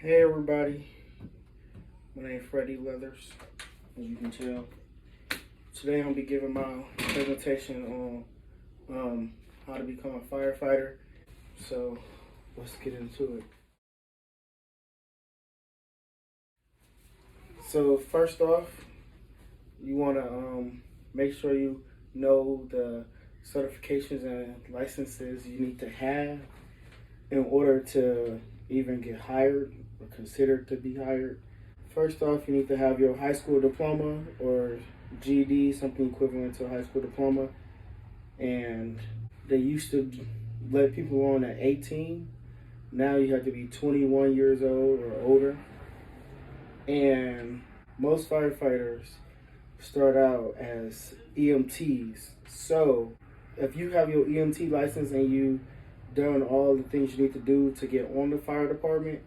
Hey everybody, my name is Freddie Leathers, as you can tell. Today I'm going to be giving my presentation on how to become a firefighter. So let's get into it. So first off, you want to make sure you know the certifications and licenses you need to have in order to even get hired or considered to be hired. First off, you need to have your high school diploma or GED, something equivalent to a high school diploma. And they used to let people on at 18. Now you have to be 21 years old or older. And most firefighters start out as EMTs. So if you have your EMT license and you've done all the things you need to do to get on the fire department,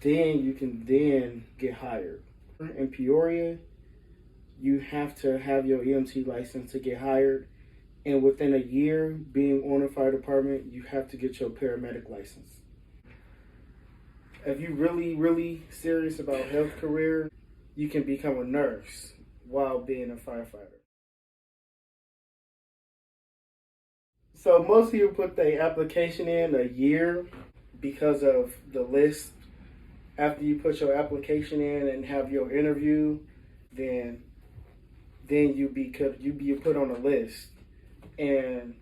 then you can then get hired. In Peoria, you have to have your EMT license to get hired. And within a year being on the fire department, you have to get your paramedic license. If you're really serious about health career, you can become a nurse while being a firefighter. So most people put their application in a year because of the list. After you put your application in and have your interview, then you be put on a list, and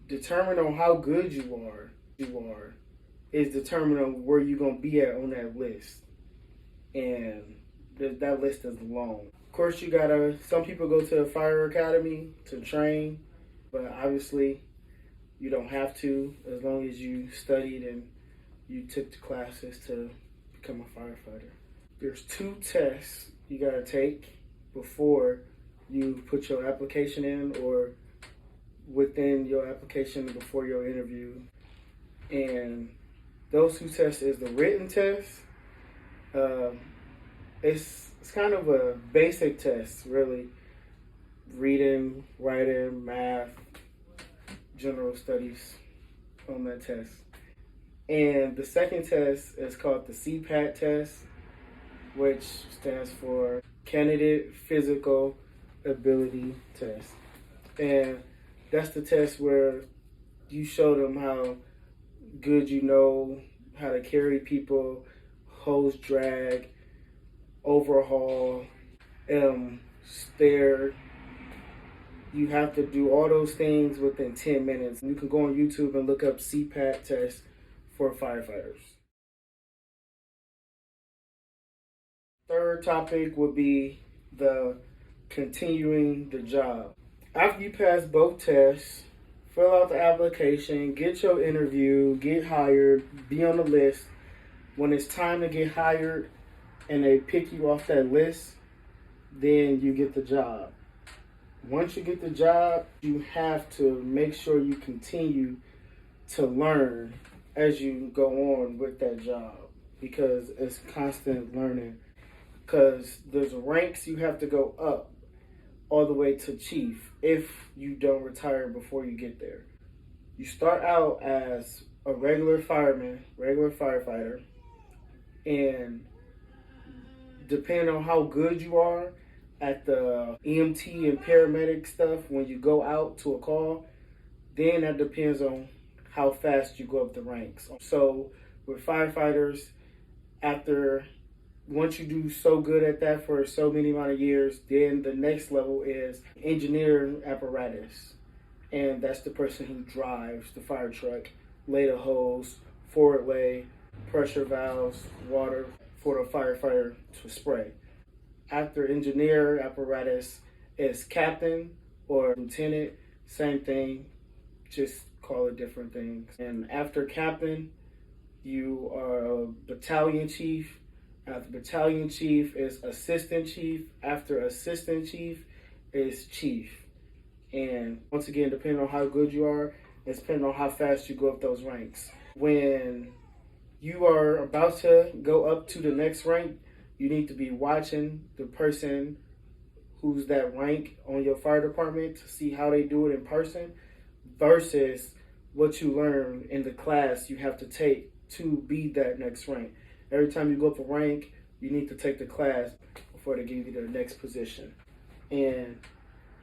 determine on how good you are is determined on where you're gonna be at on that list, and that list is long. Of course, some people go to the fire academy to train, but obviously you don't have to as long as you studied and you took the classes to become a firefighter. There's 2 tests you gotta take before you put your application in, or within your application before your interview. And those 2 tests is the written test. It's kind of a basic test, really. Reading, writing, math, general studies on that test. And the second test is called the CPAT test, which stands for Candidate Physical Ability Test. And that's the test where you show them how good you know how to carry people, hose drag, overhaul, stare. You have to do all those things within 10 minutes. You can go on YouTube and look up CPAT test for firefighters. Third topic would be the continuing the job. After you pass both tests, fill out the application, get your interview, get hired, be on the list. When it's time to get hired and they pick you off that list, then you get the job. Once you get the job, you have to make sure you continue to learn as you go on with that job, because it's constant learning. Because there's ranks you have to go up all the way to chief if you don't retire before you get there. You start out as a regular fireman, regular firefighter, and depending on how good you are at the EMT and paramedic stuff, when you go out to a call, then that depends on how fast you go up the ranks. So with firefighters, once you do so good at that for so many amount of years, then the next level is engineer apparatus. And that's the person who drives the fire truck, lay the hose, forward lay, pressure valves, water for the firefighter to spray. After engineer apparatus is captain or lieutenant, same thing, just call it different things. And after captain, you are a battalion chief. After battalion chief is assistant chief. After assistant chief is chief. And once again, depending on how good you are, it's depending on how fast you go up those ranks. When you are about to go up to the next rank, you need to be watching the person who's that rank on your fire department to see how they do it in person versus what you learn in the class you have to take to be that next rank. every time you go up a rank, you need to take the class before they give you the next position. And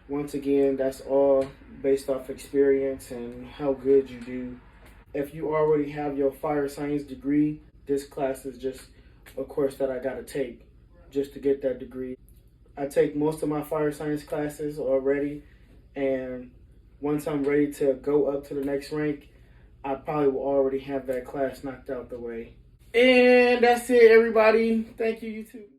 once again, that's all based off experience and how good you do. If you already have your fire science degree, this class is just a course that I gotta take just to get that degree. I take most of my fire science classes already, and once I'm ready to go up to the next rank, I probably will already have that class knocked out the way. And that's it, everybody. Thank you, YouTube.